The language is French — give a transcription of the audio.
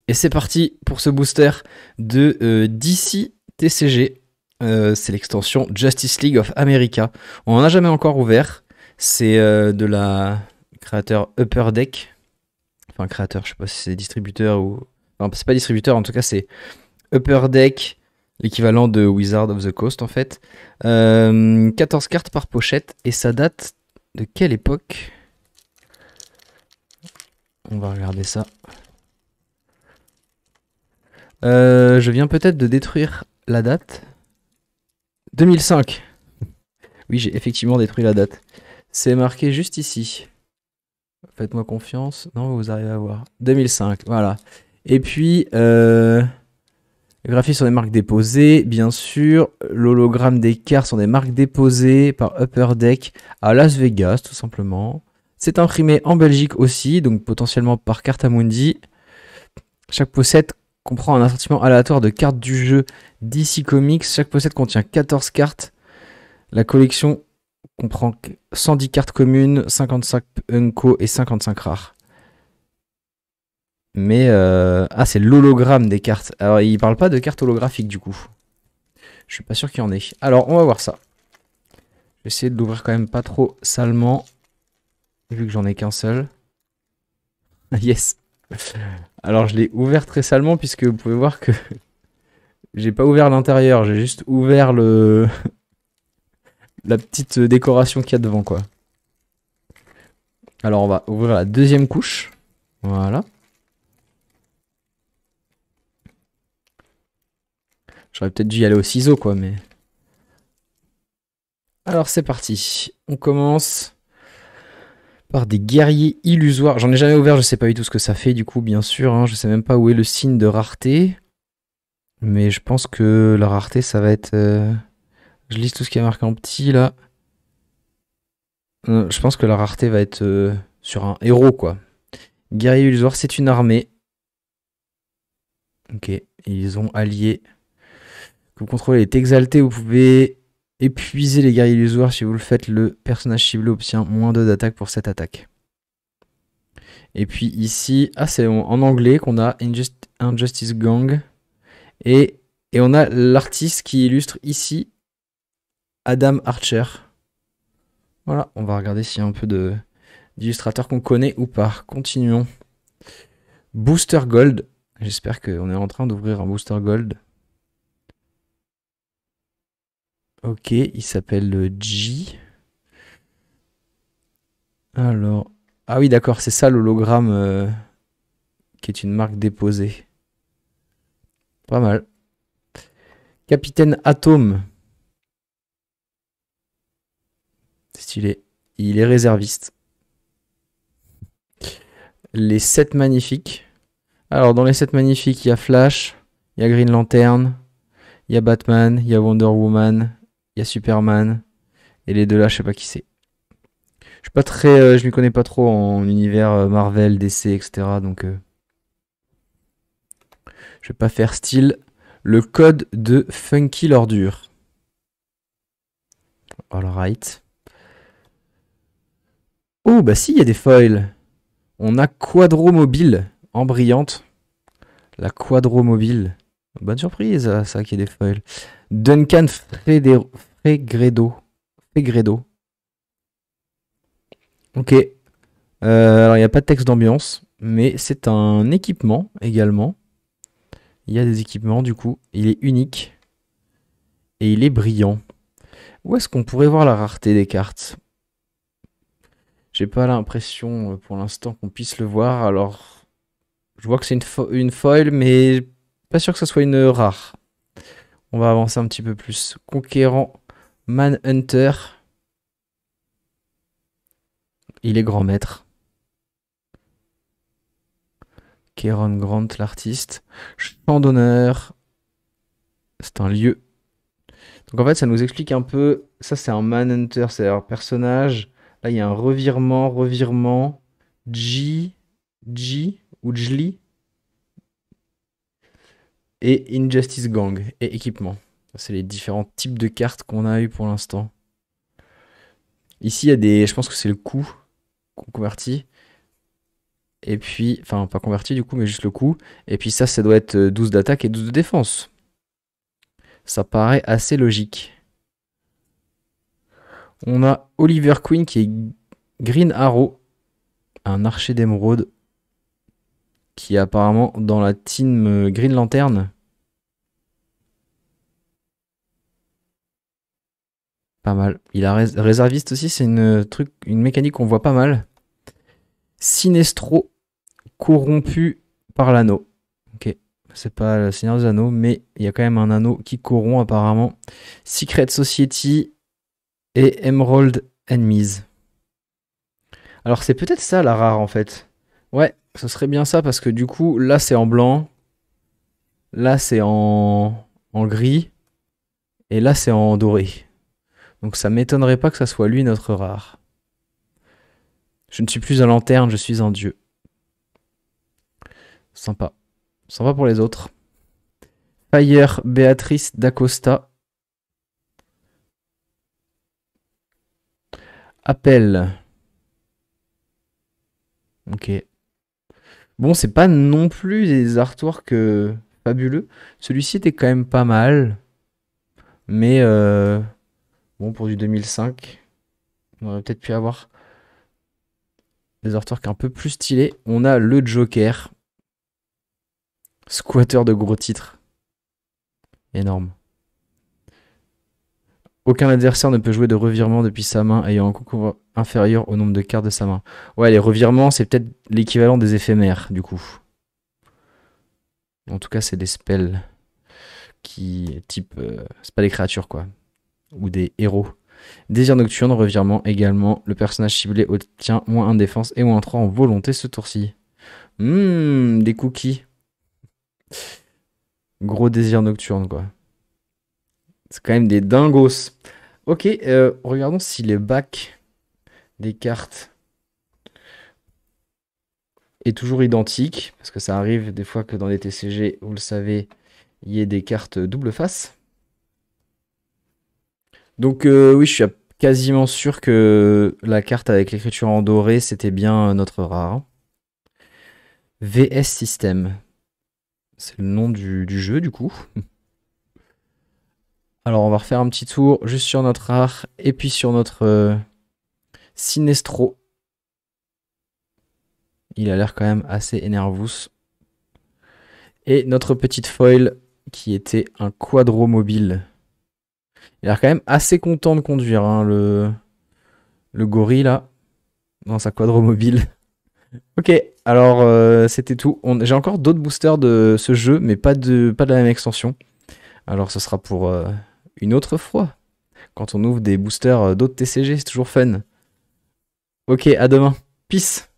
Et c'est parti pour ce booster de DC TCG. C'est l'extension Justice League of America. On n'en a jamais encore ouvert. C'est de la créateur Upper Deck. Enfin, créateur, je sais pas si c'est distributeur ou. Enfin, c'est pas distributeur, en tout cas, c'est Upper Deck, l'équivalent de Wizard of the Coast en fait. 14 cartes par pochette. Et ça date de quelle époque? On va regarder ça. Je viens peut-être de détruire la date. 2005. Oui, j'ai effectivement détruit la date. C'est marqué juste ici. Faites-moi confiance. Non, vous arrivez à voir. 2005, voilà. Et puis, les graphismes sont des marques déposées, bien sûr. L'hologramme des cartes sont des marques déposées par Upper Deck à Las Vegas, tout simplement. C'est imprimé en Belgique aussi, donc potentiellement par Cartamundi. Chaque pochette comprend un assortiment aléatoire de cartes du jeu DC Comics. Chaque pochette contient 14 cartes. La collection comprend 110 cartes communes, 55 Unco et 55 rares. Mais ah, c'est l'hologramme des cartes. Alors, il parle pas de cartes holographiques du coup. Je suis pas sûr qu'il y en ait. Alors, on va voir ça. Je vais essayer de l'ouvrir quand même pas trop salement, vu que j'en ai qu'un seul. Yes. Alors, je l'ai ouvert très salement puisque vous pouvez voir que j'ai pas ouvert l'intérieur, j'ai juste ouvert le la petite décoration qu'il y a devant, quoi. Alors, on va ouvrir la deuxième couche. Voilà. J'aurais peut-être dû y aller au ciseau, quoi, mais... Alors, c'est parti. On commence par des guerriers illusoires. J'en ai jamais ouvert, je sais pas du tout ce que ça fait, du coup, bien sûr. Hein. Je sais même pas où est le signe de rareté. Mais je pense que la rareté, ça va être... Je lis tout ce qui est marqué en petit, là. Je pense que la rareté va être sur un héros, quoi. Guerrier illusoire, c'est une armée. Ok, ils ont allié. Que vous contrôlez est exalté, vous pouvez épuiser les guerriers illusoires. Si vous le faites, le personnage ciblé obtient -2 d'attaque pour cette attaque. Et puis ici, ah c'est en anglais qu'on a Injustice Gang. Et on a l'artiste qui illustre ici Adam Archer. Voilà, on va regarder s'il y a un peu d'illustrateurs qu'on connaît ou pas. Continuons. Booster Gold. J'espère qu'on est en train d'ouvrir un Booster Gold. Ok, il s'appelle G. Alors... Ah oui, d'accord, c'est ça l'hologramme qui est une marque déposée. Pas mal. Capitaine Atom. Stylé. Il est réserviste. Les 7 magnifiques. Alors, dans les 7 magnifiques, il y a Flash, il y a Green Lantern, il y a Batman, il y a Wonder Woman, il y a Superman. Et les deux là, je sais pas qui c'est. Je suis pas très, je m'y connais pas trop en univers Marvel, DC, etc. Donc, je vais pas faire style. Le code de Funky l'ordure. Alright. Oh, bah si, il y a des foils. On a Quadromobile en brillante. La Quadromobile. Bonne surprise, ça, qu'il y ait des foils. Duncan Fegredo. Ok. Alors, il n'y a pas de texte d'ambiance, mais c'est un équipement également. Il y a des équipements, du coup. Il est unique. Et il est brillant. Où est-ce qu'on pourrait voir la rareté des cartes? J'ai pas l'impression, pour l'instant, qu'on puisse le voir. Alors, je vois que c'est une foil, mais pas sûr que ce soit une rare. On va avancer un petit peu plus. Conquérant Manhunter. Il est grand maître. Kéron Grant, l'artiste. Champ d'honneur. C'est un lieu. Donc en fait, ça nous explique un peu. Ça, c'est un Manhunter, c'est un personnage. Là, il y a un revirement. G ou Jli. Et Injustice Gang et équipement. C'est les différents types de cartes qu'on a eu pour l'instant. Ici, il y a des. Je pense que c'est le coût qu'on convertit. Et puis, enfin, pas converti du coup, mais juste le coût. Et puis ça doit être 12 d'attaque et 12 de défense. Ça paraît assez logique. On a Oliver Queen qui est Green Arrow, un archer d'émeraude qui est apparemment dans la team Green Lantern. Pas mal. Il a réserviste aussi, c'est une mécanique qu'on voit pas mal. Sinestro, corrompu par l'anneau. Ok, c'est pas le Seigneur des Anneaux, mais il y a quand même un anneau qui corrompt apparemment. Secret Society et Emerald Enemies. Alors c'est peut-être ça la rare en fait. Ouais, ce serait bien ça parce que du coup, là c'est en blanc, là c'est en gris, et là c'est en doré. Donc ça m'étonnerait pas que ça soit lui notre rare. Je ne suis plus un lanterne, je suis un dieu. Sympa. Sympa pour les autres. Fire Béatrice d'Acosta. Appel. Ok. Bon, c'est pas non plus des artworks fabuleux. Celui-ci était quand même pas mal. Mais bon, pour du 2005, on aurait peut-être pu avoir des artworks un peu plus stylés. On a le Joker. Squatter de gros titres. Énorme. Aucun adversaire ne peut jouer de revirement depuis sa main ayant un coût inférieur au nombre de cartes de sa main. Ouais, les revirements, c'est peut-être l'équivalent des éphémères, du coup. En tout cas, c'est des spells qui, type... c'est pas des créatures, quoi. Ou des héros. Désir nocturne, revirement également. Le personnage ciblé obtient -1 défense et -3 en volonté ce tour-ci. Des cookies. Gros désir nocturne, quoi. C'est quand même des dingos. Ok, regardons si les backs des cartes est toujours identique. Parce que ça arrive des fois que dans les TCG, vous le savez, il y ait des cartes double face. Donc oui, je suis quasiment sûr que la carte avec l'écriture en doré, c'était bien notre rare. VS System. C'est le nom du jeu, du coup. Alors, on va refaire un petit tour juste sur notre rare et puis sur notre Sinestro. Il a l'air quand même assez énervous. Et notre petite foil qui était un quadro mobile. Il a l'air quand même assez content de conduire, hein, le gorille là, dans sa quadro mobile. Ok, alors c'était tout. J'ai encore d'autres boosters de ce jeu, mais pas de la même extension. Alors ce sera pour une autre fois. Quand on ouvre des boosters d'autres TCG, c'est toujours fun. Ok, à demain. Peace.